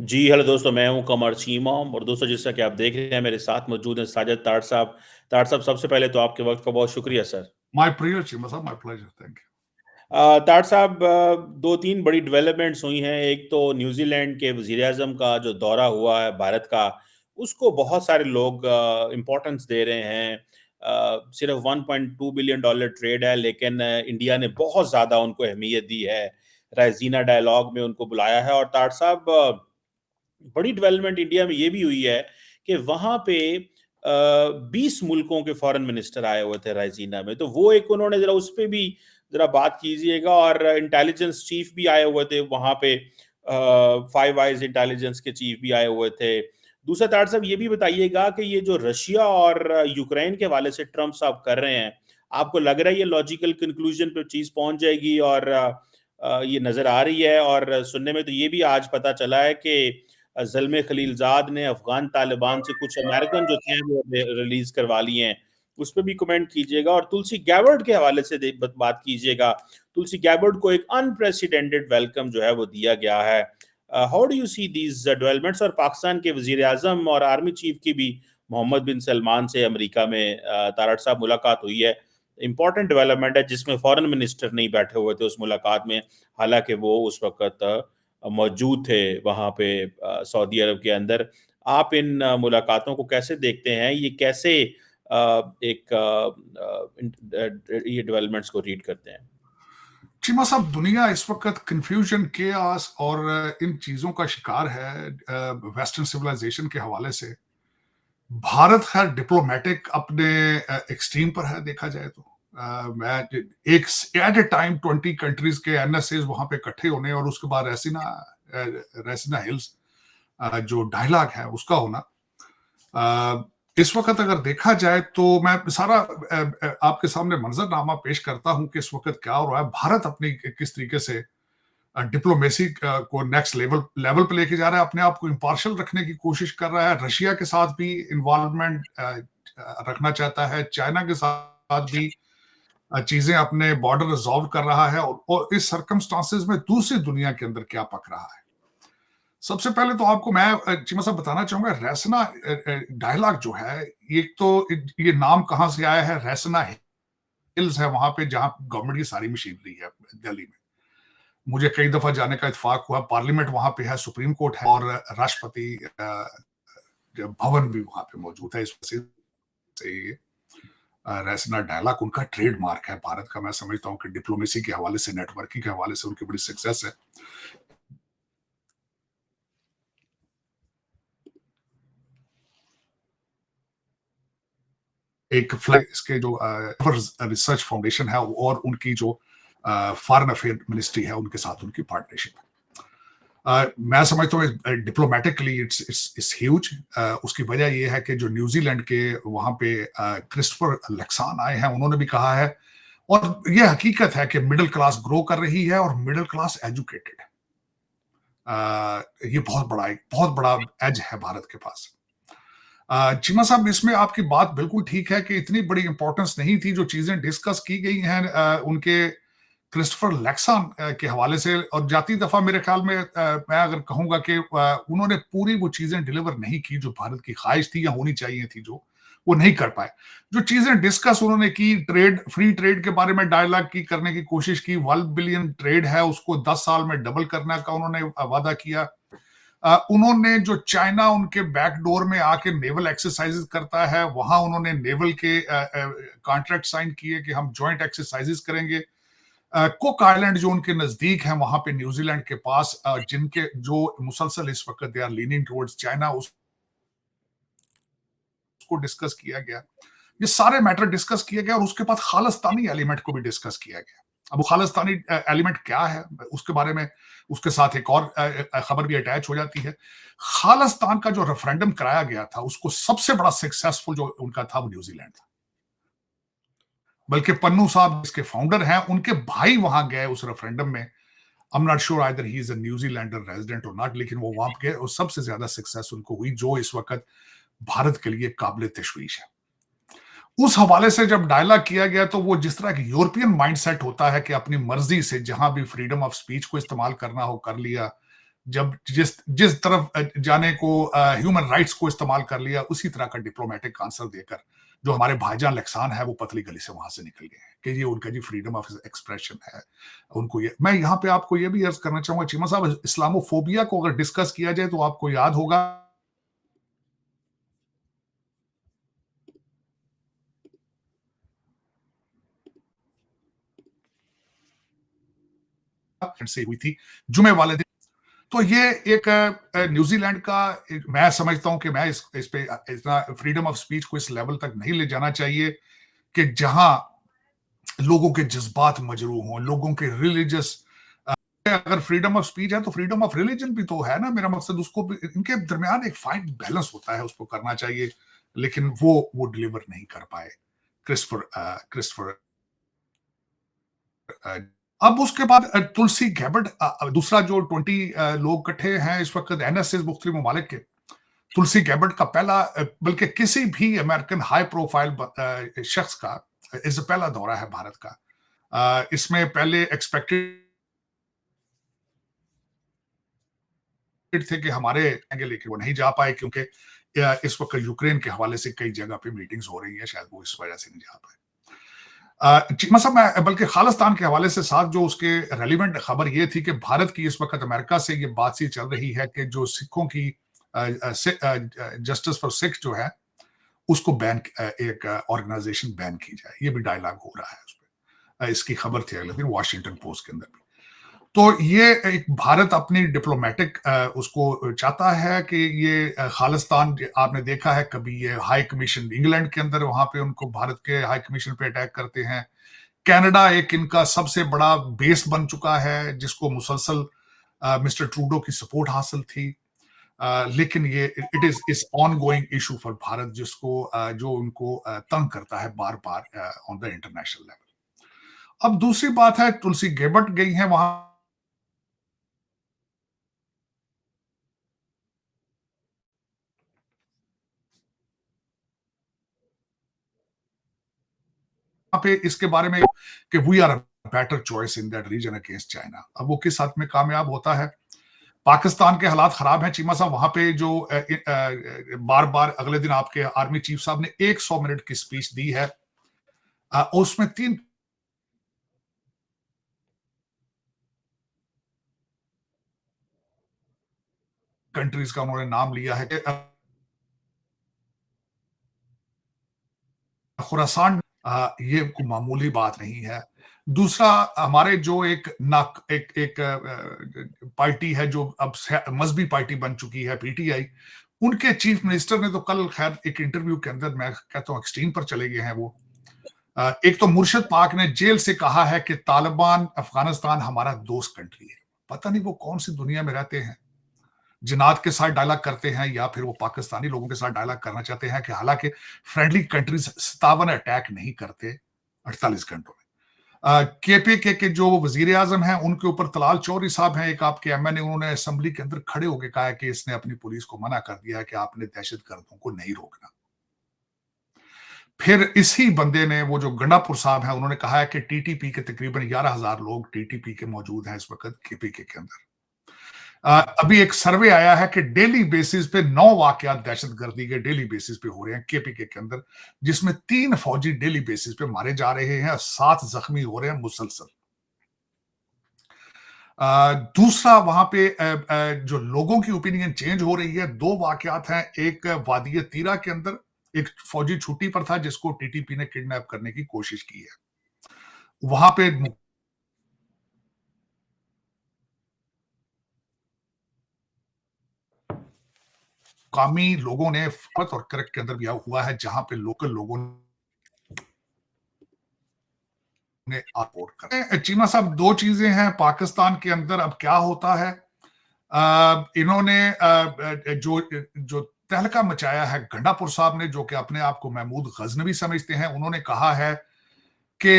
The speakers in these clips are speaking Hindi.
जी, हेलो दोस्तों, मैं हूँ कमर चीमा और दोस्तों जैसा कि आप देख रहे हैं मेरे साथ मौजूद हैं साजिद ताड़ साहब। ताड़ साहब सबसे पहले तो आपके वक़्त का बहुत शुक्रिया sir. My privilege, Chima, my pleasure. Thank you. ताड़ साहब 2-3 बड़ी डेवलपमेंट्स हुई हैं। एक तो न्यूज़ीलैंड के वज़ीर-ए-आज़म का जो दौरा हुआ है भारत का, उसको बहुत सारे लोग इम्पोर्टेंस दे रहे हैं। सिर्फ़ $1.2 बिलियन ट्रेड है लेकिन इंडिया ने बहुत ज़्यादा उनको अहमियत दी है। रायज़ीना डायलॉग में उनको बुलाया है और ताड़ साहब बड़ी डेवलपमेंट इंडिया में ये भी हुई है कि वहाँ पे 20 मुल्कों के फॉरेन मिनिस्टर आए हुए थे रायसीना में, तो वो एक उन्होंने ज़रा उस पे भी ज़रा बात कीजिएगा और इंटेलिजेंस चीफ भी आए हुए थे वहाँ पे, फाइव आइज़ इंटेलिजेंस के चीफ भी आए हुए थे। दूसरा तार साहब ये भी बताइएगा कि ये जो रशिया और यूक्रेन के हवाले से ट्रम्प साहब कर रहे हैं, आपको लग रहा है ये लॉजिकल कंक्लूजन पे चीज़ पहुँच जाएगी और ये नज़र आ रही है और सुनने में तो ये भी आज पता चला है कि ज़ल्मे खलीलज़ाद ने अफ़गान तालिबान से कुछ अमेरिकन जो थे वो रिलीज़ करवा लिए हैं। उस पे भी कमेंट कीजिएगा और तुलसी गैबर्ड के हवाले से बात कीजिएगा। तुलसी गैबर्ड को एक अनप्रेसिडेंटेड वेलकम जो है वो दिया गया है। How do you see these developments? और पाकिस्तान के वज़ीर-ए-आज़म और आर्मी चीफ की भी मोहम्मद बिन सलमान से अमेरिका में तारड़ साहब मुलाकात हुई है। इम्पोर्टेंट डेवलपमेंट है जिसमें फॉरेन मिनिस्टर नहीं बैठे हुए थे उस मुलाकात में, हालाँकि वो उस वक़्त मौजूद थे वहाँ पे सऊदी अरब के अंदर। आप इन मुलाकातों को कैसे देखते हैं? ये कैसे ये डेवलपमेंट्स को रीड करते हैं? चीमा साहब, दुनिया इस वक्त कंफ्यूजन, केओस और इन चीजों का शिकार है वेस्टर्न सिविलाइजेशन के हवाले से। भारत खैर डिप्लोमेटिक अपने एक्सट्रीम पर है, देखा जाए तो। मैं एक एट ए टाइम 20 कंट्रीज के एनएसएस वहां पे इकट्ठे होने और उसके बाद रेसिना हिल्स जो डायलॉग है उसका होना। इस वक्त अगर देखा जाए तो मैं सारा आपके सामने मंजरनामा पेश करता हूं कि इस वक्त क्या हो रहा है। भारत अपनी किस तरीके से डिप्लोमेसी को नेक्स्ट लेवल पे लेके जा रहा है, अपने आप को इम्पार्शल रखने की कोशिश कर रहा है, रशिया के साथ भी इन्वॉल्वमेंट रखना चाहता है, चाइना के साथ भी चीजें अपने बॉर्डर रिजॉल्व कर रहा है। और इस सर्कमस्टांसेस में दूसरी दुनिया के अंदर क्या पक रहा है। सबसे पहले तो आपको मैं चीमा साहब बताना चाहूंगा, रैसना डायलॉग जो है, एक तो ये नाम कहां से आया है। रैसना हिल्स है वहां पे जहां गवर्नमेंट की सारी मशीनरी है दिल्ली में। मुझे कई दफा जाने का इत्तेफाक हुआ। पार्लियामेंट वहां पे है, सुप्रीम कोर्ट है और राष्ट्रपति भवन भी वहां पे मौजूद है। इस वजह से रैसना डायलॉग उनका ट्रेडमार्क है भारत का। मैं समझता हूँ कि डिप्लोमेसी के हवाले से, नेटवर्किंग के हवाले से उनकी बड़ी सक्सेस है। एक फ्लैग इसके जो रिसर्च फाउंडेशन है और उनकी जो फॉरेन अफेयर मिनिस्ट्री है उनके साथ उनकी पार्टनरशिप है। मैं समझता हूँ डिप्लोमेटिकली इट्स ह्यूज। उसकी वजह यह है कि जो न्यूजीलैंड के वहां पे क्रिस्टोफर लक्सान आए हैं, उन्होंने भी कहा है और यह हकीकत है कि मिडिल क्लास ग्रो कर रही है और मिडिल क्लास एजुकेटेड है। ये बहुत बड़ा एज है भारत के पास। चीमा साहब, इसमें आपकी बात बिल्कुल ठीक है कि इतनी बड़ी इंपॉर्टेंस नहीं थी जो चीजें डिस्कस की गई हैं उनके क्रिस्टोफर लैक्सन के हवाले से। और जाती दफा मेरे ख्याल में मैं अगर कहूंगा कि उन्होंने पूरी वो चीजें डिलीवर नहीं की जो भारत की ख्वाहिश थी या होनी चाहिए थी, जो वो नहीं कर पाए। जो चीजें डिस्कस उन्होंने की, फ्री ट्रेड के बारे में डायलॉग की करने की कोशिश की। 1 बिलियन ट्रेड है उसको 10 साल में डबल करने का उन्होंने वादा किया। उन्होंने जो चाइना उनके बैकडोर में आके नेवल एक्सरसाइजेस करता है, वहां उन्होंने नेवल के कॉन्ट्रैक्ट साइन किए कि हम जॉइंट एक्सरसाइजेस करेंगे। कुक आइलैंड जो उनके नजदीक है वहां पे न्यूजीलैंड के पास, जिनके जो मुसलसल इस वक्त they are leaning towards China, उसको डिस्कस किया गया। ये सारे मैटर डिस्कस किया गया और उसके बाद खालिस्तानी एलिमेंट को भी डिस्कस किया गया। अब वो खालिस्तानी एलिमेंट क्या है उसके बारे में उसके साथ एक और खबर भी अटैच हो जाती है। खालिस्तान का जो रेफरेंडम कराया गया था उसको सबसे बड़ा सक्सेसफुल जो उनका था वो न्यूजीलैंड था। बल्कि पन्नू साहब जिसके फाउंडर हैं, उनके भाई वहां गए उस रेफरेंडम में। I am not sure either he is a New Zealander resident और नॉट, लेकिन वो वहां गए और सबसे ज्यादा सक्सेस उनको हुई, जो इस वक्त भारत के लिए काबिल तशवीश है। उस हवाले से जब डायलॉग किया गया तो वो जिस तरह की यूरोपियन माइंडसेट होता है कि अपनी मर्जी से जहां भी फ्रीडम ऑफ स्पीच को इस्तेमाल करना हो कर लिया, जब जिस जिस तरफ जाने को ह्यूमन राइट्स को इस्तेमाल कर लिया, उसी तरह का डिप्लोमेटिक आंसर देकर जो हमारे भाईजान लक्सान है वो पतली गली से वहां से निकल गए हैं कि ये उनका जी फ्रीडम ऑफ एक्सप्रेशन है। उनको ये, मैं यहाँ पे आपको ये भी अर्ज करना चाहूंगा चीमा साहब, इस्लामोफोबिया को अगर डिस्कस किया जाए तो आपको याद होगा से हुई थी जुमे वाले दिन। तो ये एक न्यूजीलैंड का, मैं समझता हूं कि मैं इस पे इतना फ्रीडम ऑफ स्पीच को इस लेवल तक नहीं ले जाना चाहिए कि जहां लोगों के जज्बात मजरूह हों, लोगों के रिलीजियस, अगर फ्रीडम ऑफ स्पीच है तो फ्रीडम ऑफ रिलीजन भी तो है ना। मेरा मकसद उसको भी, इनके दरमियान एक फाइन बैलेंस होता है, उसको करना चाहिए, लेकिन वो डिलीवर नहीं कर पाए क्रिस्टोफर क्रिस्टोफर अब उसके बाद तुलसी गैबर्ट, दूसरा जो 20 लोग इकट्ठे हैं इस वक्त एनएसए मुख्तलिफ ममालिक के। तुलसी गैबर्ट का पहला, बल्कि किसी भी अमेरिकन हाई प्रोफाइल शख्स का इस पहला दौरा है भारत का। इसमें पहले एक्सपेक्टेड थे कि हमारे आएंगे, लेकिन वो नहीं जा पाए क्योंकि इस वक्त यूक्रेन के हवाले से कई जगह पे मीटिंग्स हो रही है, शायद वो इस वजह से नहीं जा पाए। मतलब मैं बल्कि खालिस्तान के हवाले से साथ जो उसके रेलिवेंट खबर ये थी कि भारत की इस वक्त अमेरिका से ये बातचीत चल रही है कि जो सिखों की जस्टिस फॉर सिख जो है उसको बैन, एक ऑर्गेनाइजेशन बैन की जाए, ये भी डायलॉग हो रहा है उस पर। इसकी खबर थी अगले दिन वॉशिंगटन पोस्ट के अंदर भी। तो ये एक भारत अपनी डिप्लोमेटिक उसको चाहता है कि ये खालिस्तान, आपने देखा है कभी ये हाई कमीशन इंग्लैंड के अंदर, वहां पे उनको भारत के हाई कमीशन पे अटैक करते हैं। कनाडा एक इनका सबसे बड़ा बेस बन चुका है जिसको मुसलसल मिस्टर ट्रूडो की सपोर्ट हासिल थी। लेकिन ये it is on going issue for Bharat, जिसको जो उनको तंग करता है बार बार ऑन द इंटरनेशनल लेवल। अब दूसरी बात है, तुलसी गेबर्ट गई है वहां पे इसके बारे में कि we are better choice in that region against China. अब वो किस हद में कामयाब होता है? पाकिस्तान के हालात खराब हैं चीमा साहब, वहां पे जो बार बार अगले दिन आपके आर्मी चीफ साहब ने 100 मिनट की स्पीच दी है, उसमें 3 कंट्रीज का उन्होंने नाम लिया है कि खुरासान, ये कोई मामूली बात नहीं है। दूसरा, हमारे जो एक पार्टी है जो अब मजहबी पार्टी बन चुकी है, पीटीआई, उनके चीफ मिनिस्टर ने तो कल खैर एक इंटरव्यू के अंदर, मैं कहता हूं एक्सट्रीम पर चले गए हैं वो। एक तो मुर्शिद पाक ने जेल से कहा है कि तालिबान अफगानिस्तान हमारा दोस्त कंट्री है। पता नहीं वो कौन सी दुनिया में रहते हैं, जिनात के साथ डायलॉग करते हैं या फिर वो पाकिस्तानी लोगों के साथ डायलॉग करना चाहते हैं कि हालांकि फ्रेंडली कंट्रीज 57 अटैक नहीं करते 48 घंटों में। केपीके के जो वजीर आजम हैं उनके ऊपर तलाल चौधरी साहब हैं, एक आपके एमएनए, उन्होंने असेंबली के अंदर खड़े होकर कहा है कि इसने अपनी पुलिस को मना कर दिया है कि आपने दहशतगर्दों को नहीं रोकना। फिर इसी बंदे ने, वो जो गंडापुर साहब हैं, उन्होंने कहा है कि टीटीपी के तकरीबन 11,000 लोग टीटीपी के मौजूद हैं इस वक्त केपीके के अंदर। अभी एक सर्वे आया है कि डेली बेसिस पे 9 वाकयात दहशतगर्दी के डेली बेसिस पे हो रहे हैं केपीके के अंदर, जिसमें 3 फौजी डेली बेसिस पे मारे जा रहे हैं और 7 जख्मी हो रहे हैं मुसलसल। दूसरा, वहां पे जो लोगों की ओपिनियन चेंज हो रही है। 2 वाकयात हैं, एक वादी तीरा के अंदर एक फौजी छुट्टी पर था जिसको टीटीपी ने किडनैप करने की कोशिश की है। वहां पे मुकामी लोगों ने और करक के अंदर भी हुआ है जहां पे लोकल लोगों ने सपोर्ट कर। चीमा साहब, 2 चीजें हैं पाकिस्तान के अंदर अब क्या होता है। इन्होंने जो जो तहलका मचाया है गंडापुर साहब ने, जो कि अपने आप को महमूद गजनवी समझते हैं, उन्होंने कहा है कि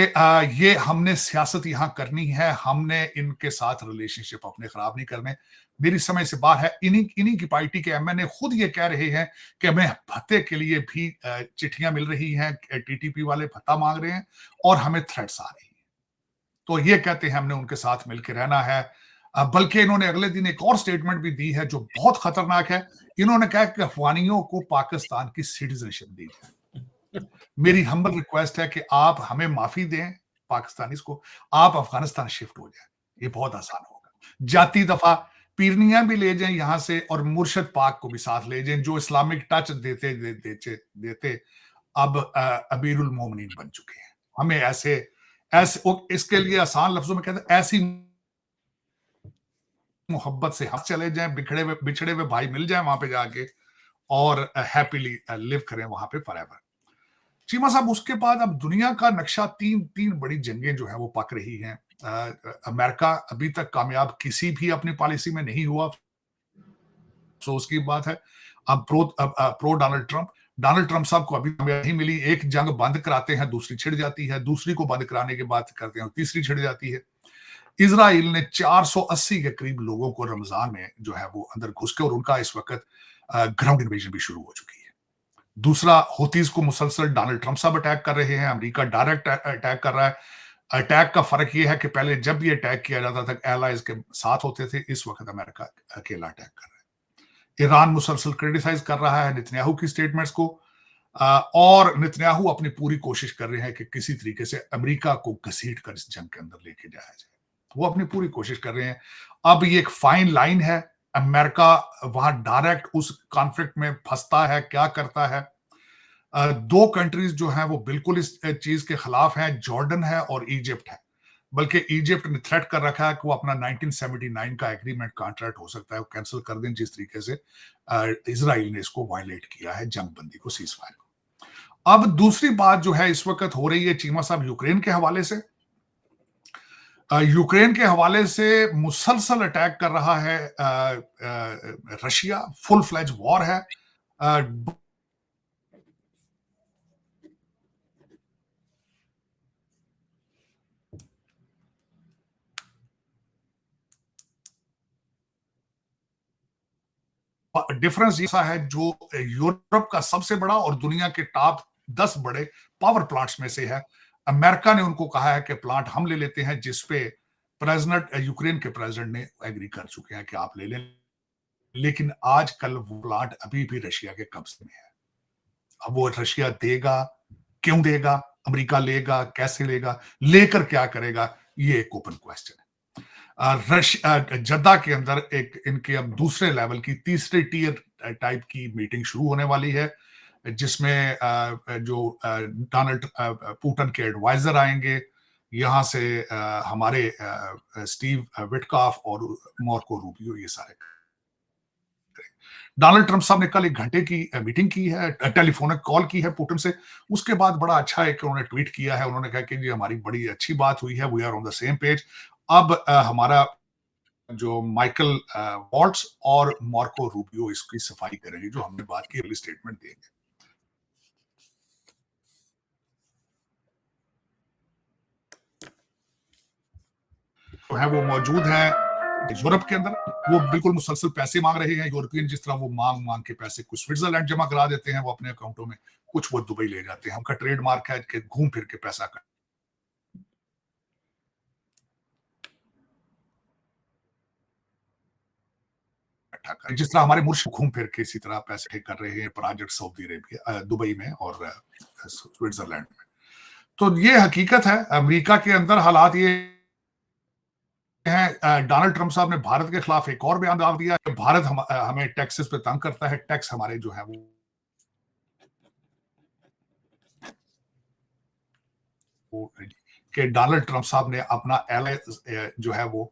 ये हमने सियासत यहां करनी है, हमने इनके साथ रिलेशनशिप अपने खराब नहीं करने। मेरी समझ से बाहर है। इन्हीं की पार्टी के एमएनए खुद ये कह रहे हैं कि हमें भत्ते के लिए भी चिट्ठियां मिल रही हैं, टीटीपी वाले भत्ता मांग रहे हैं और हमें थ्रेट्स आ रही हैं। तो ये कहते हैं हमने उनके साथ मिलकर रहना है। बल्कि इन्होंने अगले दिन एक और स्टेटमेंट भी दी है जो बहुत खतरनाक है। इन्होंने कहा कि अफगानियों को पाकिस्तान की सिटीजनशिप दी जाए। मेरी हम्बल रिक्वेस्ट है कि आप हमें माफी दें, पाकिस्तानीज को, आप अफगानिस्तान शिफ्ट हो जाए, ये बहुत आसान होगा। जाती दफा पीरनिया भी ले जाएं यहां से, और मुर्शद पाक को भी साथ ले जाएं, जो इस्लामिक टच देते अब अमीरुल मोमिनीन बन चुके हैं। हमें ऐसे ऐसे इसके लिए आसान लफ्जों में कहते हैं, ऐसी मोहब्बत से हम चले जाएं, बिछड़े हुए भाई मिल जाएं वहां पे जाके, और हैप्पीली लिव करें वहां पे फॉरएवर। चीमा साहब, उसके बाद अब दुनिया का नक्शा, तीन तीन बड़ी जंगें जो है वो पक रही हैं। अमेरिका अभी तक कामयाब किसी भी अपनी पॉलिसी में नहीं हुआ, अफसोस की बात है। अब प्रो डोनाल्ड ट्रंप साहब को अभी नहीं मिली। एक जंग बंद कराते हैं, दूसरी छिड़ जाती है, दूसरी को बंद कराने की बात करते हैं, तीसरी छिड़ जाती है। इजराइल ने 480 के करीब लोगों को रमजान में जो है वो अंदर घुस के, और उनका इस वक्त ग्राउंड इन्वेजन भी शुरू हो चुकी है। दूसरा, हुतीज को मुसलसल डोनाल्ड ट्रंप साहब अटैक कर रहे हैं, अमेरिका डायरेक्ट अटैक कर रहा है। अटैक का फर्क यह है कि पहले जब भी अटैक किया जाता था एलाइज के साथ होते थे, इस वक्त अमेरिका अकेला अटैक कर रहा है। ईरान मुसलसल क्रिटिसाइज कर रहा है नेतन्याहू की स्टेटमेंट्स को, और नेतन्याहू अपनी पूरी कोशिश कर रहे हैं कि किसी तरीके से अमेरिका को घसीट कर इस जंग के अंदर लेके जाया जाए। वो अपनी पूरी कोशिश कर रहे हैं। अब ये एक फाइन लाइन है, अमेरिका वहां डायरेक्ट उस कॉन्फ्लिक्ट में फंसता है, क्या करता है। दो कंट्रीज जो हैं वो बिल्कुल इस चीज के खिलाफ हैं, जॉर्डन है और इजिप्ट है। बल्कि इजिप्ट ने थ्रेट कर रखा है कि वो अपना 1979 का एग्रीमेंट कॉन्ट्रैक्ट हो सकता है वो कैंसिल कर दें, जिस तरीके से इजराइल ने इसको वायलेट किया है, जंग बंदी को, सीज फायर को। अब दूसरी बात जो है इस वक्त हो रही है चीमा साहब, यूक्रेन के हवाले से। यूक्रेन के हवाले से मुसलसल अटैक कर रहा है रशिया, फुल फ्लैज वॉर है। डिफरेंस ऐसा है, जो यूरोप का सबसे बड़ा और दुनिया के टॉप 10 बड़े पावर प्लांट्स में से है, अमेरिका ने उनको कहा है कि प्लांट हम ले लेते हैं, जिसपे प्रेसिडेंट, यूक्रेन के प्रेसिडेंट ने एग्री कर चुके हैं कि आप ले लें। लेकिन आजकल वो प्लांट अभी भी रशिया के कब्जे में है। अब वो रशिया देगा, क्यों देगा, अमेरिका लेगा, कैसे लेगा, लेकर क्या करेगा, ये एक ओपन क्वेश्चन है। जद्दा के अंदर एक इनके अब दूसरे लेवल की, तीसरे टियर टाइप की मीटिंग शुरू होने वाली है, जिसमें जो डोनाल्ड पुतिन के एडवाइजर आएंगे, यहां से हमारे स्टीव विटकॉफ और मार्को रूबियो, ये सारे। डोनाल्ड ट्रंप साहब ने कल 1 घंटे की मीटिंग की है, टेलीफोनिक कॉल की है पुतिन से। उसके बाद बड़ा अच्छा एक उन्होंने ट्वीट किया है, उन्होंने कहा कि जी हमारी बड़ी अच्छी बात हुई है, we are on the same page. अब हमारा जो माइकल वॉल्ट्स और मार्को रूबियो इसकी सफाई करेंगे, जो हमने बात की, अगली स्टेटमेंट देंगे। तो है वो मौजूद है यूरोप के अंदर, वो बिल्कुल मुसलसल पैसे मांग रहे हैं यूरोपियन, जिस तरह वो मांग मांग के पैसे कुछ स्विट्जरलैंड जमा करा देते हैं वो अपने अकाउंटों में, कुछ वो दुबई ले जाते हैं। उनका ट्रेडमार्क है कि घूम फिर के पैसा कर, जिस तरह हमारे मुर्श घूम फिर के इसी तरह पैसे कर रहे हैं प्रोजेक्ट सऊदी अरेबिया, दुबई में और स्विट्जरलैंड में। तो ये हकीकत है। अमेरिका के अंदर हालात ये हैं, डोनाल्ड ट्रंप साहब ने भारत के खिलाफ एक और बयान डाल दिया कि भारत हमें टैक्सेस पे तंग करता है, टैक्स हमारे जो है वो कि डोनाल्ड ट्रंप साहब ने अपना एल जो है वो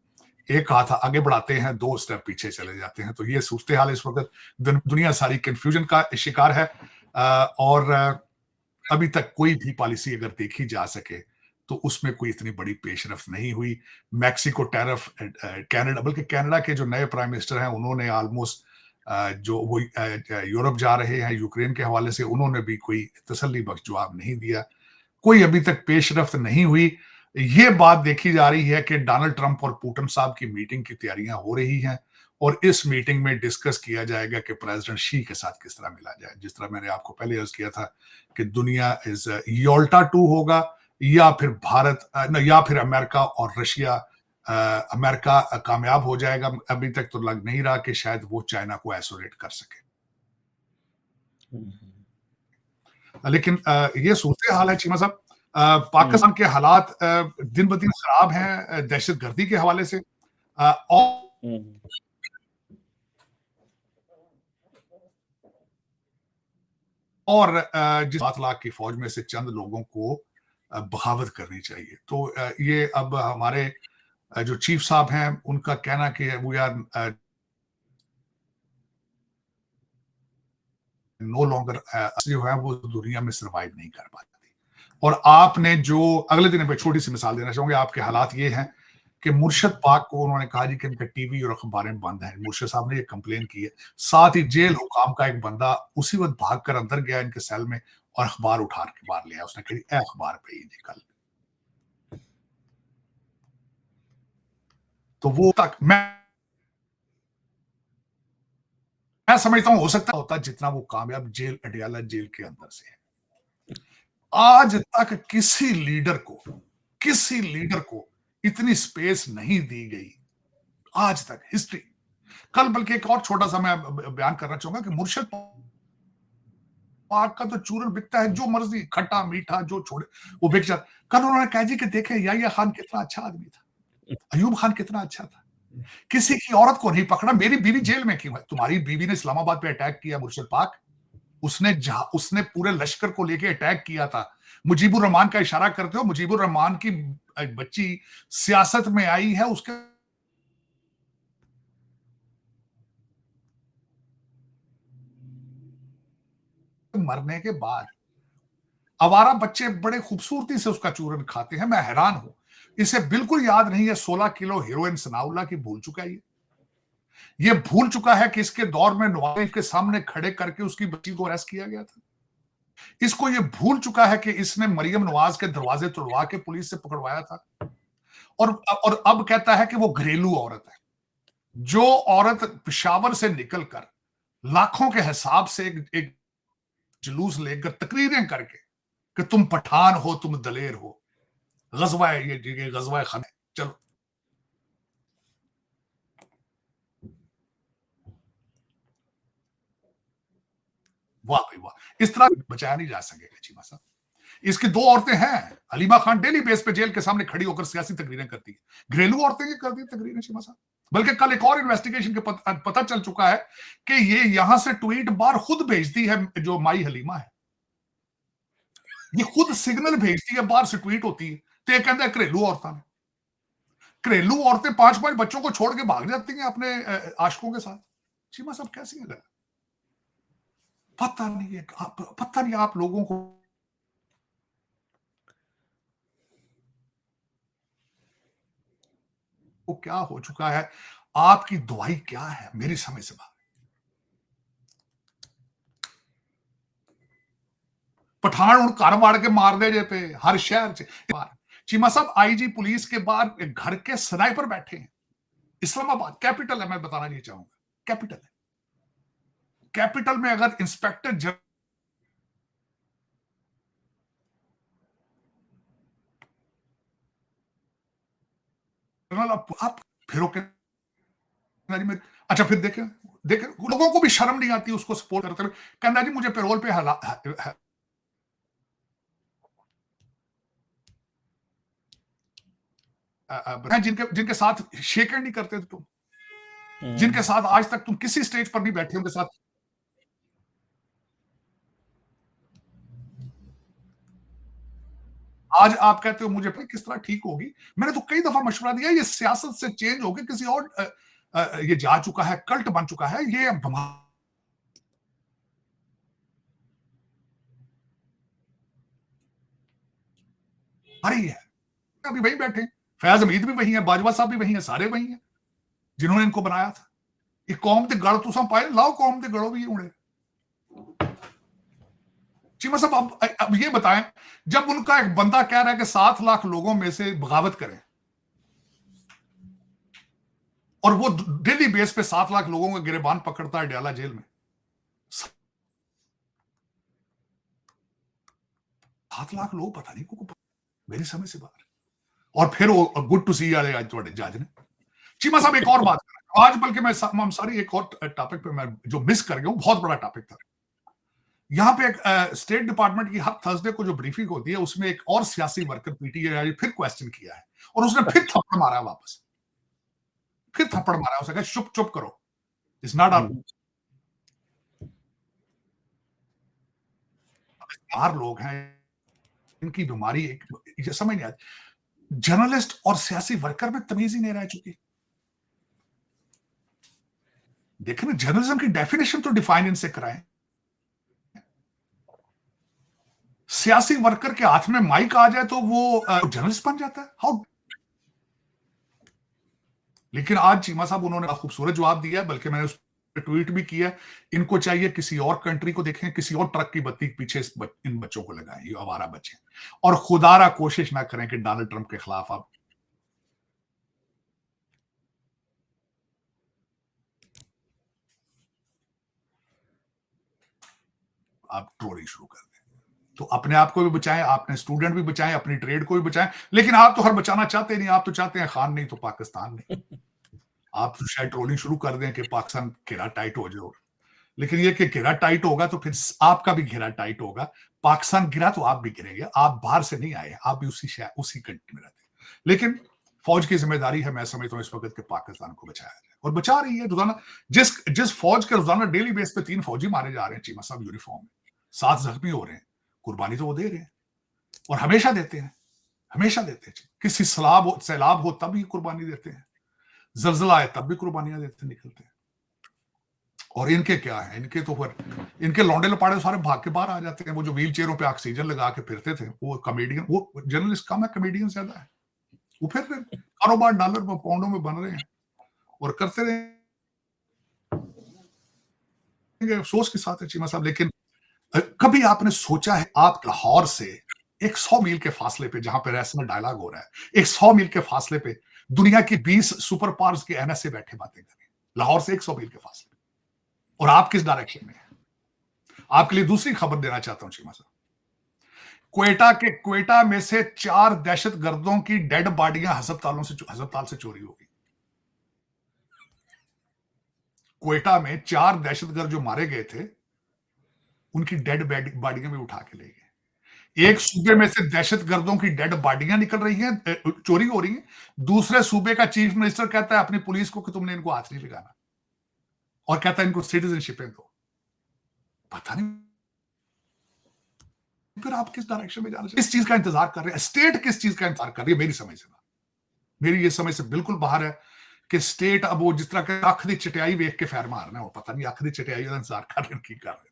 एक हाथ आगे बढ़ाते हैं, 2 स्टेप पीछे चले जाते हैं। तो ये सूरत हाल इस वक्त दुनिया सारी कंफ्यूजन का शिकार है, और अभी तक कोई भी पॉलिसी अगर देखी जा सके तो उसमें कोई इतनी बड़ी पेशरफ नहीं हुई। मैक्सिको टैरिफ, कनाडा, बल्कि कनाडा के जो नए प्राइम मिनिस्टर हैं उन्होंने ऑलमोस्ट जो वो यूरोप जा रहे हैं यूक्रेन के हवाले से, उन्होंने भी कोई तसल्ली बख्श जवाब नहीं दिया। कोई अभी तक पेशरफ नहीं हुई। ये बात देखी जा रही है कि डोनाल्ड ट्रंप और पुतिन साहब की मीटिंग की तैयारियां हो रही हैं, और इस मीटिंग में डिस्कस किया जाएगा कि प्रेसिडेंट शी के साथ किस तरह मिला जाए। जिस तरह मैंने आपको पहले अर्ज किया था कि दुनिया इज योल्टा 2 होगा, या फिर भारत या फिर अमेरिका और रशिया अमेरिका कामयाब हो जाएगा, अभी तक तो लग नहीं रहा कि शायद वो चाइना को आइसोलेट कर सके। लेकिन ये सूरत हाल है चीमा साहब, पाकिस्तान के हालात दिन ब दिन खराब हैं दहशतगर्दी के हवाले से, और जिस 7 लाख की फौज में से चंद लोगों को बगावत करनी चाहिए। तो ये अब हमारे जो चीफ साहब हैं उनका कहना कि वी आर नो लॉन्गर जो है वो दुनिया में सर्वाइव नहीं कर पाती। और आपने जो अगले दिन मैं छोटी सी मिसाल देना चाहूंगा, आपके हालात ये हैं कि मुर्शद पाक को उन्होंने कहा जी कि इनका टीवी और अखबारें बंद हैं। मुर्शद साहब ने ये कंप्लेन की है। साथ ही जेल हुकाम का एक बंदा उसी वक्त भाग कर अंदर गया इनके सेल में और अखबार उठा के बाहर लिया। उसने कही ए अखबार पे ही निकल। तो वो तक मैं समझता हूं हो सकता होता जितना वो कामयाब जेल अडियाला जेल के अंदर से है। आज तक किसी लीडर को इतनी स्पेस नहीं दी गई आज तक हिस्ट्री। कल बल्कि एक और छोटा सा मैं बयान करना चाहूंगा कि मुर्शद पाक का तो चूरन बिकता है जो मर्जी, खट्टा मीठा जो छोड़े वो बिक जाता। कल उन्होंने कहा जी कि देखें याहिया खान कितना अच्छा आदमी था, अयूब खान कितना अच्छा था, किसी की औरत को नहीं पकड़ा। मेरी बीवी जेल में क्यों है? तुम्हारी बीवी ने इस्लामाबाद पे अटैक किया मुर्शद पाक, उसने पूरे लश्कर को लेके अटैक किया था। मुजीबुर रहमान का इशारा करते हो, मुजीबुर रहमान की बच्ची सियासत में आई है उसके मरने के बाद। आवारा बच्चे बड़े खूबसूरती से उसका चूरन खाते हैं। मैं हैरान हूं, इसे बिल्कुल याद नहीं है 16 किलो हीरोइन सनाउल्लाह की भूल चुका है। ये भूल चुका है कि इसके दौर में नवाज शरीफ के सामने खड़े करके उसकी बच्ची को अरेस्ट किया गया था। इसको ये भूल चुका है कि इसने मरियम नवाज के दरवाजे तोड़वा के पुलिस से पकड़वाया था। और अब कहता है कि वो घरेलू औरत है। जो औरत पिशावर से निकलकर लाखों के हिसाब से एक जुलूस लेकर तकरीरें करके कि तुम पठान हो, तुम दलेर हो, गजवा ये गजवा खान, चलो वाह भाई वाह, इस तरह बचाया नहीं जा सकेगा चीमा साहब। इसकी 2 औरतें हैं, हलीमा खान डेली बेस पे जेल के सामने खड़ी होकर सियासी तकरीरें करती है। घरेलू औरतें ये करती तकरीरें चीमा साहब। बल्कि कल एक और इन्वेस्टिगेशन के पता चल चुका है कि ये यहां से ट्वीट बार खुद भेजती है, जो माई हलीमा है ये खुद सिग्नल भेजती है, बाहर से ट्वीट होती है। तो ये कहता है घरेलू औरतें ने, घरेलू औरतें 5-5 बच्चों को छोड़ के भाग जाती हैं अपने आशिकों के साथ। चीमा साहब कैसी है? पता नहीं आप लोगों को क्या हो चुका है, आपकी दवाई क्या है मेरी समझ से बाहर। पठान हूं घर वाड़ के मार दे जे पे हर शहर च चीमा साहब आईजी पुलिस के बाहर घर के स्नाइपर बैठे हैं। इस्लामाबाद कैपिटल है, मैं बताना नहीं चाहूंगा, कैपिटल है। कैपिटल में अगर इंस्पेक्टर जनरल आप फिर अच्छा फिर देखें देखें लोगों को भी शर्म नहीं आती उसको सपोर्ट करते हुए। कहना जी मुझे पेरोल पे जिनके जिनके साथ शेक नहीं करते थे तुम, जिनके साथ आज तक तुम किसी स्टेज पर नहीं बैठे उनके साथ। आज आप कहते हो मुझे भाई किस तरह ठीक होगी। मैंने तो कई दफा मशवरा दिया, ये सियासत से चेंज होकर किसी और ये जा चुका है, कल्ट बन चुका है, ये हमारी है। अभी वही बैठे, फैज हमीद भी वही है, बाजवा साहब भी वही है, सारे वही हैं जिन्होंने इनको बनाया था। ये कौम के गढ़ तुम पाए लाओ, कौम के गढ़ो भी उड़े। चीमा साहब अब ये बताएं, जब उनका एक बंदा कह रहा है कि 7 लाख लोगों में से बगावत करें और वो डेली बेस पे 7 लाख लोगों का गिरबान पकड़ता है अडयाला जेल में, 7 लाख लोग पता नहीं को मेरी समझ से बाहर। और फिर वो गुड टू सी वाले आज थोड़े जज ने। चीमा साहब एक और बात करें आज, बल्कि मैं सॉरी एक और टॉपिक पे मैं जो मिस कर गया हूं, बहुत बड़ा टॉपिक था। यहाँ पे एक स्टेट डिपार्टमेंट की हर थर्सडे को जो ब्रीफिंग होती है उसमें एक और सियासी वर्कर पीटीआई फिर क्वेश्चन किया है और उसने फिर थप्पड़ मारा है वापस, फिर थप्पड़ मारा है, उसने कहा चुप चुप करो, इट्स नॉट आवर। चार लोग हैं, इनकी बीमारी एक समझ नहीं आती, जर्नलिस्ट और सियासी वर्कर में तमीज ही नहीं रह चुकी। देखें ना, जर्नलिज्म की डेफिनेशन तो डिफाइन इनसे कराएं। सियासी वर्कर के हाथ में माइक आ जाए तो वो जर्नलिस्ट बन जाता है, हाउ? लेकिन आज चीमा साहब उन्होंने खूबसूरत जवाब दिया है, बल्कि मैंने उस पर ट्वीट भी किया है। इनको चाहिए किसी और कंट्री को देखें, किसी और ट्रक की बत्ती के पीछे इन बच्चों को लगाएं, ये आवारा बच्चे, और खुदारा कोशिश ना करें कि डोनाल्ड ट्रंप के खिलाफ आप ट्रोलिंग शुरू कर दें। तो अपने आप को भी बचाएं, अपने स्टूडेंट भी बचाएं, अपनी ट्रेड को भी बचाएं। लेकिन आप तो हर बचाना चाहते नहीं, आप तो चाहते हैं खान नहीं तो पाकिस्तान नहीं। आप तो शायद ट्रोलिंग शुरू कर दें कि पाकिस्तान घेरा टाइट हो जाए, लेकिन ये कि घेरा टाइट होगा तो फिर आपका भी घेरा टाइट होगा। पाकिस्तान गिरा तो आप भी गिरेंगे, आप बाहर से नहीं आए, आप भी उसी कंट्री में रहते। लेकिन फौज की जिम्मेदारी है, मैं समझता हूँ इस वक्त के पाकिस्तान को बचाया जाए, और बचा रही है। रोजाना जिस फौज के रोजाना डेली बेस पे 3 फौजी मारे जा रहे हैं चीमा साहब यूनिफॉर्म में, 7 जख्मी हो रहे हैं, कुर्बानी तो वो दे रहे हैं और हमेशा देते हैं, हमेशा देते हैं। किसी सैलाब हो तब भी कुर्बानी देते हैं, जलजला आए तब भी कुर्बानियां देते निकलते हैं। और इनके क्या है, इनके तो फिर इनके लौंडे लपाड़े सारे भाग के बाहर आ जाते हैं। वो जो व्हील चेयरों पे ऑक्सीजन लगा के फिरते थे, वो कॉमेडियन, वो जर्नलिस्ट कम है, कॉमेडियन ज्यादा है। वो फिर कारोबार डॉलर में पाउंडों में बन रहे हैं और करते रहेंगे, अफसोस के साथ है चीमा साहब। लेकिन कभी आपने सोचा है, आप लाहौर से 100 मील के फासले पे, जहां पे रैशनल डायलॉग हो रहा है, 100 मील के फासले पे दुनिया की 20 सुपर पावर्स के एनएसए बैठे बातें करें, लाहौर से 100 मील के फासले, और आप किस डायरेक्शन में हैं? आपके लिए दूसरी खबर देना चाहता हूं चीमा साहब। क्वेटा में से 4 दहशतगर्दों की डेड बॉडियां अस्पताल से चोरी हो गई। क्वेटा में 4 दहशतगर्द जो मारे गए थे, उनकी डेड बॉडियां भी उठा के ले गए। एक सूबे में से दहशतगर्दों की डेड बॉडियां निकल रही हैं, चोरी हो रही हैं। दूसरे सूबे का चीफ मिनिस्टर कहता है अपनी पुलिस को कि तुमने इनको हाथ नहीं लगाना, और कहता है इनको सिटीजनशिप दो। पता नहीं फिर आप किस डायरेक्शन में जाना चाहिए, किस चीज का इंतजार कर रहे हैं, स्टेट किस चीज का इंतजार कर रही है? मेरी समझ से, मेरी ये समझ से बिल्कुल बाहर है कि स्टेट अब वो जिस तरह के अख दी चटियाई वेख के फैर मारना है, वो पता नहीं अख दी चटियाई का इंतजार कर रहे हैं की कर रहे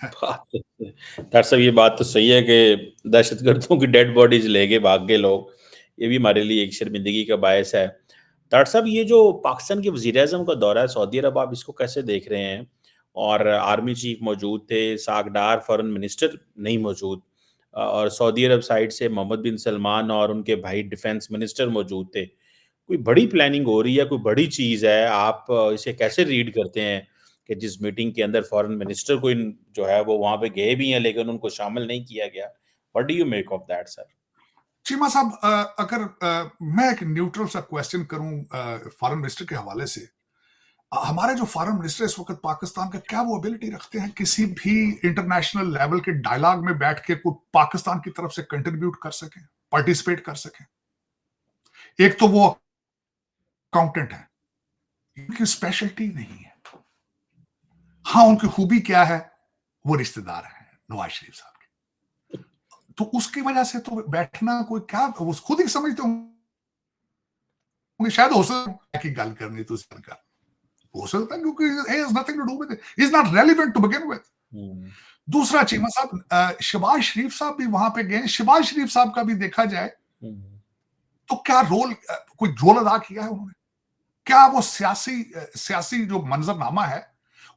डॉक्टर साहब ये बात तो सही है कि दहशतगर्दों की डेड बॉडीज लेके भाग गए लोग, ये भी हमारे लिए एक शर्मिंदगी का बायस है। डॉक्टर साहब ये जो पाकिस्तान के वज़ीर-ए-आज़म का दौरा है सऊदी अरब, आप इसको कैसे देख रहे हैं? और आर्मी चीफ मौजूद थे, सागदार फॉरेन मिनिस्टर नहीं मौजूद, और सऊदी अरब साइड से मोहम्मद बिन सलमान और उनके भाई डिफेंस मिनिस्टर मौजूद थे। कोई बड़ी प्लानिंग हो रही है, कोई बड़ी चीज़ है, आप इसे कैसे रीड करते हैं कि जिस मीटिंग के अंदर फॉरेन मिनिस्टर को जो है वो वहाँ पे गए भी हैं लेकिन उनको शामिल नहीं किया गया? What do you make of that sir? Cheema साहब, अगर मैं एक न्यूट्रल सा क्वेश्चन करूं फॉरेन मिनिस्टर के हवाले से, हमारे जो फॉरेन मिनिस्टर इस वक्त पाकिस्तान का, क्या वो एबिलिटी रखते हैं किसी भी इंटरनेशनल लेवल के डायलॉग में बैठ के कोई पाकिस्तान की तरफ से कंट्रीब्यूट कर सके, पार्टिसिपेट कर सके? एक तो वो अकाउंटेंट है, उनकी स्पेशलिटी नहीं है। हाँ, उनकी खूबी क्या है, वो रिश्तेदार है नवाज शरीफ साहब के, तो उसकी वजह से तो बैठना कोई क्या, वो खुद ही समझते होंगे शायद, हो सकता है कि गल करनी तो सरकार, हो सकता है क्योंकि has nothing to do with it, is not relevant to begin with। दूसरा चीमा साहब, शहबाज शरीफ साहब भी वहां पे गए। शहबाज शरीफ साहब का भी देखा जाए तो क्या कोई रोल अदा किया है उन्होंने? क्या वो सियासी जो मंजरनामा है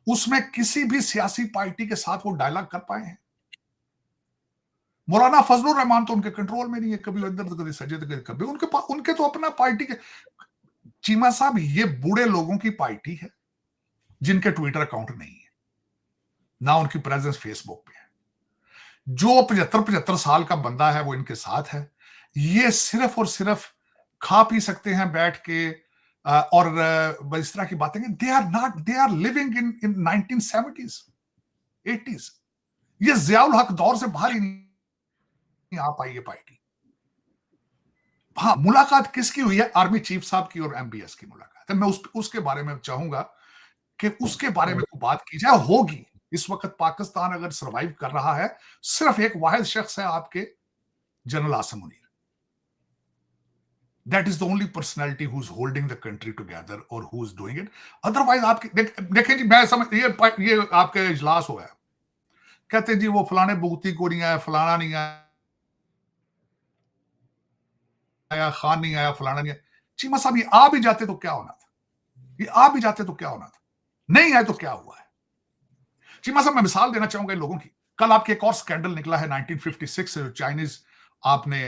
उसमें किसी भी सियासी पार्टी के साथ वो डायलॉग कर पाए हैं? मौलाना फजलुर रहमान तो उनके कंट्रोल में नहीं है, कभी इधर तो कभी सजे तो कभी उनके तो अपना पार्टी के। चीमा साहब, ये बूढ़े लोगों की पार्टी है जिनके ट्विटर अकाउंट नहीं है, ना उनकी प्रेजेंस फेसबुक पे है। जो 75 साल का बंदा है वो इनके साथ है। ये सिर्फ और सिर्फ खा पी सकते हैं बैठ के, और इस तरह की बातें, they are living in 1970s 80s। ये जियाउल हक दौर से बाहर ही नहीं आ पाई ये पार्टी। हाँ, मुलाकात किसकी हुई है? आर्मी चीफ साहब की और एमबीएस की मुलाकात है। मैं उसके बारे में चाहूंगा कि उसके बारे में बात की जाए। होगी, इस वक्त पाकिस्तान अगर सर्वाइव कर रहा है, सिर्फ एक वाहिद शख्स है आपके general Asim Munir. That is the only personality who's holding the country together or who's doing it. Otherwise आपके देखें जी, मैं समझ ये आपके इजलास हुआ है, कहते हैं जी वो फलाने बुगती को नहीं आया, फलाना नहीं आया, खान नहीं आया, फलाना नहीं आया। चीमा साहब ये आ भी जाते तो क्या होना था? ये आ भी जाते तो क्या होना था? नहीं आए तो क्या हुआ है? चीमा साहब मैं मिसाल देना चाहूंगा इन लोगों की। कल आपके एक और स्कैंडल निकला है 1956 से, जो चाइनीज आपने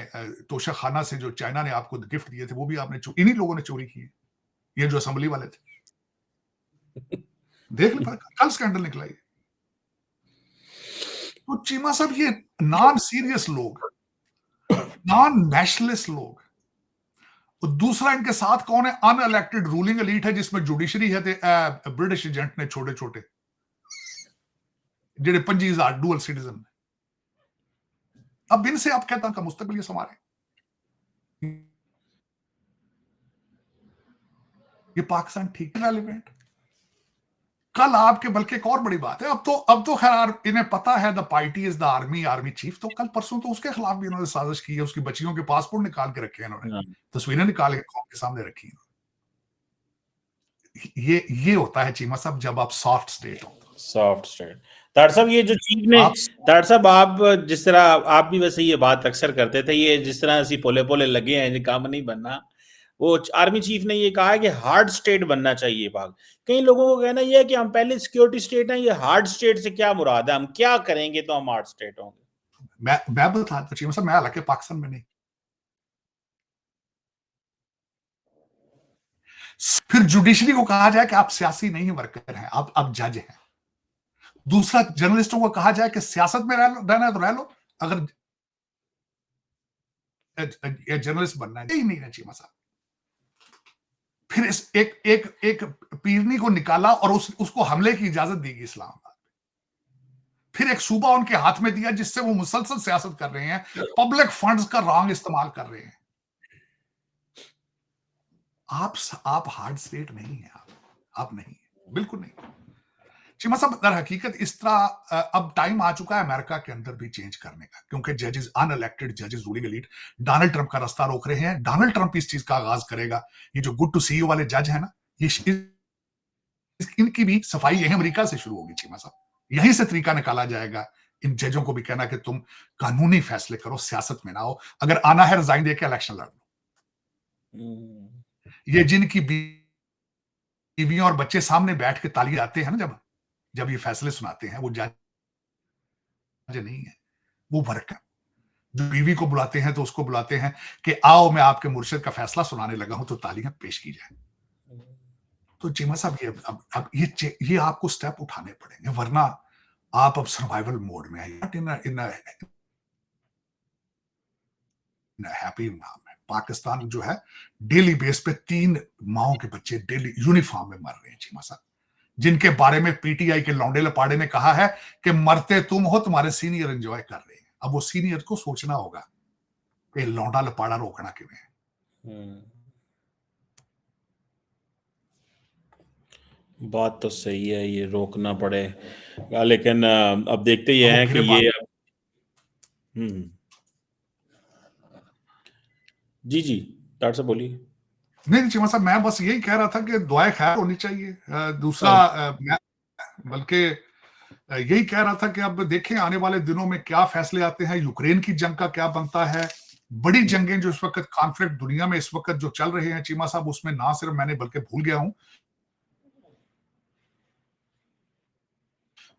तोशा खाना से जो चाइना ने आपको गिफ्ट दिए थे, वो भी आपने इन्हीं लोगों ने चोरी की है, ये जो असेंबली वाले थे। देख ले, कल स्कैंडल निकला ये। तो चीमा साहब ये नॉन सीरियस लोग, नॉन नेशनलिस्ट लोग, और दूसरा इनके साथ कौन है? अनइलेक्टेड रूलिंग एलीट है, जिसमें जुडिशरी है ब्रिटिश एजेंट ने छोटे छोटे जेडे 25,000 डुअल सिटीजन। अब इनसे आप कहता का मुस्तकबिल ये संवारे, ये पाकिस्तान ठीक रेलिवेंट। कल आपके, बल्कि एक और बड़ी बात है, अब तो खैर इन्हें पता है the party is the army, army chief. तो कल परसों तो उसके खिलाफ भी इन्होंने साजिश की है, उसकी बच्चियों के पासपोर्ट निकाल के रखे हैं इन्होंने, हाँ। तस्वीरें निकाल के कौम के सामने रखी हैं। ये होता है चीमा साहब जब आप सॉफ्ट स्टेट हो। Soft state. तार साहब ये जो चीफ ने, तार साहब आप जिस तरह आप भी वैसे ये बात अक्सर करते थे, ये जिस तरह ऐसी पोले पोले लगे हैं काम नहीं बनना, वो आर्मी चीफ ने ये कहा है कि हार्ड स्टेट बनना चाहिए पाक। कई लोगों को कहना ये है कि हम पहले सिक्योरिटी स्टेट हैं, ये हार्ड स्टेट से क्या मुराद है, हम क्या करेंगे तो हम हार्ड स्टेट होंगे। मैं बताता चीमा साहब, मैं हालांकि पाकिस्तान में नहीं, फिर जुडिशरी को कहा जाए कि आप सियासी नहीं वर्कर हैं, आप जज हैं। दूसरा, जर्नलिस्टों को कहा जाए कि सियासत में रहना है तो रह लो, अगर जर्नलिस्ट बनना है। यही नहीं है चीमा साहब। फिर एक पीरनी को निकाला और उसको हमले की इजाजत दी गई इस्लामाबाद। फिर एक सूबा उनके हाथ में दिया जिससे वो मुसलसल सियासत कर रहे हैं, पब्लिक फंड्स का रॉन्ग इस्तेमाल कर रहे हैं। आप हार्ड स्टेट नहीं है, आप नहीं, बिल्कुल नहीं। चीमा साहब, दर हकीकत इस तरह अब टाइम आ चुका है अमेरिका के अंदर भी चेंज करने का, क्योंकि जजेस, अनइलेक्टेड जजेस, रूलिंग एलीट डोनाल्ड ट्रंप का रास्ता रोक रहे हैं। डोनाल्ड ट्रंप इस चीज का आगाज करेगा। ये जो गुड टू सी यू वाले जज है ना, ये इनकी भी सफाई यही अमेरिका से शुरू होगी चीमा साहब। यहीं से तरीका निकाला जाएगा इन जजों को भी कहना कि तुम कानूनी फैसले करो, सियासत में ना आओ। अगर आना है रिजाइन देके इलेक्शन लड़ लो। ये जिनकी बीवियां और बच्चे सामने बैठ के ताली आते हैं ना, जब ये फैसले सुनाते हैं, वो जज नहीं है, वो वर्कर। जो बीवी को बुलाते हैं तो उसको बुलाते हैं कि आओ मैं आपके मुर्शिद का फैसला सुनाने लगा हूं, तो तालियां पेश की जाए। तो चीमा साहब, ये अब ये आपको स्टेप उठाने पड़ेंगे, वरना आप अब सर्वाइवल मोड में है। इन हैप्पी नाम है पाकिस्तान जो है, डेली बेस पे 3 माओं के बच्चे डेली यूनिफॉर्म में मर रहे हैं चीमा साहब, जिनके बारे में पीटीआई के लौंडे लपाड़े ने कहा है कि मरते तुम हो, तुम्हारे सीनियर एंजॉय कर रहे हैं। अब वो सीनियर को सोचना होगा कि लौंडा लपाड़ा रोकना किवें। बात तो सही है, ये रोकना पड़ेगा, लेकिन अब देखते ही हैं कि ये जी जी डॉक्टर साहब बोलिए। नहीं चीमा साहब, मैं बस यही कह रहा था कि दुआएं खैर होनी चाहिए। दूसरा, मैं बल्कि यही कह रहा था कि अब देखें आने वाले दिनों में क्या फैसले आते हैं, यूक्रेन की जंग का क्या बनता है। बड़ी जंगें जो इस वक्त कॉन्फ्लिक्ट दुनिया में इस वक्त जो चल रहे हैं चीमा साहब, उसमें ना सिर्फ मैंने बल्कि भूल गया हूं,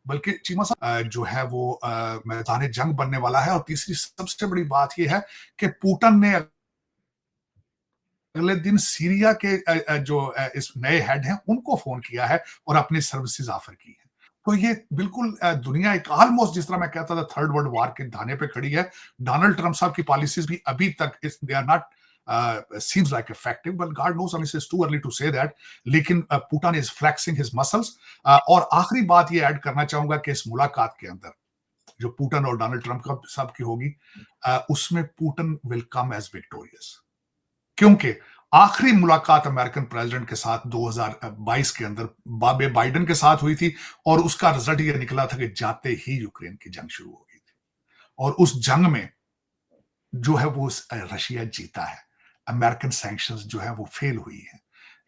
बल्कि चीमा साहब जो है वो मैदान जंग बनने वाला है। और तीसरी सबसे बड़ी बात यह है कि पुतिन ने अगले दिन सीरिया के जो इस नए हेड हैं उनको फोन किया है और अपनी सर्विसेज ऑफर की है। तो ये बिल्कुल दुनिया एक ऑलमोस्ट, जिस तरह मैं कहता था, थर्ड वर्ल्ड वॉर के धाने पे खड़ी है। डोनाल्ड ट्रंप साहब की पॉलिसीज भी अभी तक they are not seems like effective, but God knows, I mean, it's too early to say that. लेकिन Putin is flexing his muscles. और आखिरी बात ये ऐड करना चाहूंगा कि इस मुलाकात के अंदर जो पुतिन और डोनाल्ड ट्रंप का साहब की होगी, उसमें Putin will come as victorious, क्योंकि आखिरी मुलाकात अमेरिकन प्रेसिडेंट के साथ 2022 के अंदर बाबे बाइडेन के साथ हुई थी, और उसका रिजल्ट ये निकला था कि जाते ही यूक्रेन की जंग शुरू हो गई थी, और उस जंग में जो है वो रशिया जीता है। अमेरिकन सैंक्शंस जो है वो फेल हुई है।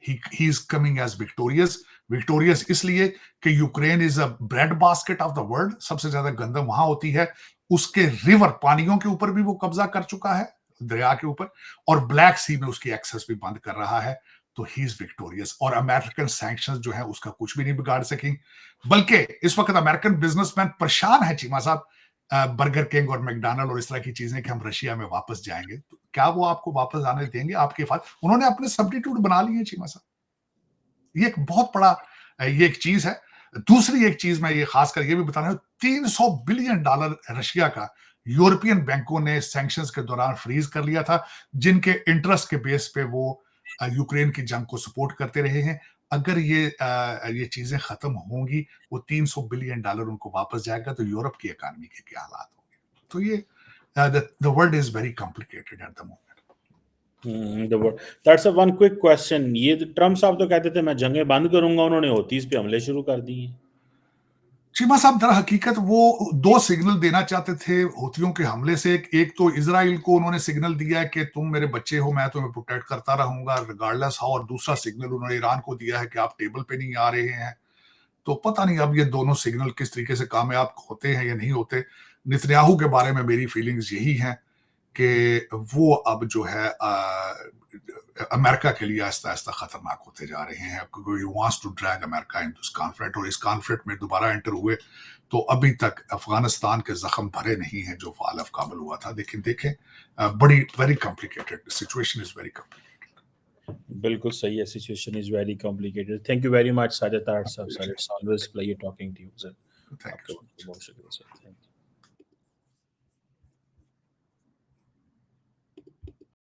He is coming as victorious. Victorious इसलिए कि Ukraine is a bread basket of the world, सबसे ज्यादा गंदम वहां होती है। उसके रिवर पानियों के ऊपर भी वो कब्जा कर चुका है, दरिया के ऊपर, और ब्लैक सी में उसकी एक्सेस भी बंद कर रहा है। तो ही इज विक्टोरियस, और अमेरिकन सैंक्शंस जो है उसका कुछ भी नहीं बिगाड़ सकेंगे। बल्कि इस वक्त अमेरिकन बिजनेसमैन परेशान है चीमा साहब, बर्गर किंग और मैकडॉनल्ड और इस तरह की चीजें, कि हम रशिया में वापस जाएंगे, तो क्या वो आपको वापस आने देंगे? आपके पास उन्होंने अपने सब्स्टिट्यूट बना लिए चीमा साहब। ये एक बहुत बड़ा ये एक चीज है। दूसरी एक चीज मैं ये खासकर ये भी बताना, $300 बिलियन रशिया का यूरोपियन बैंकों ने सैंक्शंस के दौरान फ्रीज कर लिया था, जिनके इंटरेस्ट के बेस पे वो यूक्रेन की जंग को सपोर्ट करते रहे हैं। अगर ये चीजें खत्म होंगी, वो $300 बिलियन उनको वापस जाएगा, तो यूरोप की इकोनॉमी के क्या हालात होंगे? तो ये the world is very complicated at the moment. That's a one quick question. ये ट्रम्प साहब तो कहते थे मैं जंगें बंद करूंगा, उन्होंने होतीज पे हमले शुरू कर दिए। चीमा साहब, दर हकीकत वो दो सिग्नल देना चाहते थे हूथियों के हमले से। एक तो इजराइल को उन्होंने सिग्नल दिया है कि तुम मेरे बच्चे हो, मैं तुम्हें प्रोटेक्ट करता रहूंगा रिगार्डलेस हाउ, और दूसरा सिग्नल उन्होंने ईरान को दिया है कि आप टेबल पे नहीं आ रहे हैं। तो पता नहीं अब ये दोनों सिग्नल किस तरीके से कामयाब होते हैं या नहीं होते। नेतन्याहू के बारे में मेरी फीलिंग्स यही हैं कि वो अब जो है अमेरिका के लिए आहिस्ता आहिस्ता खतरनाक होते जा रहे हैं, क्योंकि wants to drag America in this conflict, और इस कॉन्फ्लिक्ट में दोबारा एंटर हुए तो अभी तक अफगानिस्तान के जख्म भरे नहीं हैं जो फाल ऑफ काबुल हुआ था। लेकिन देखें, बड़ी very complicated situation, is very complicated. बिल्कुल सही है, situation is very complicated. Thank you very much Sajid Tarar साहब sir, it's always pleasure talking to you sir. Thank आपका यू। बहुत शुक्रिया सर, थैंक यू।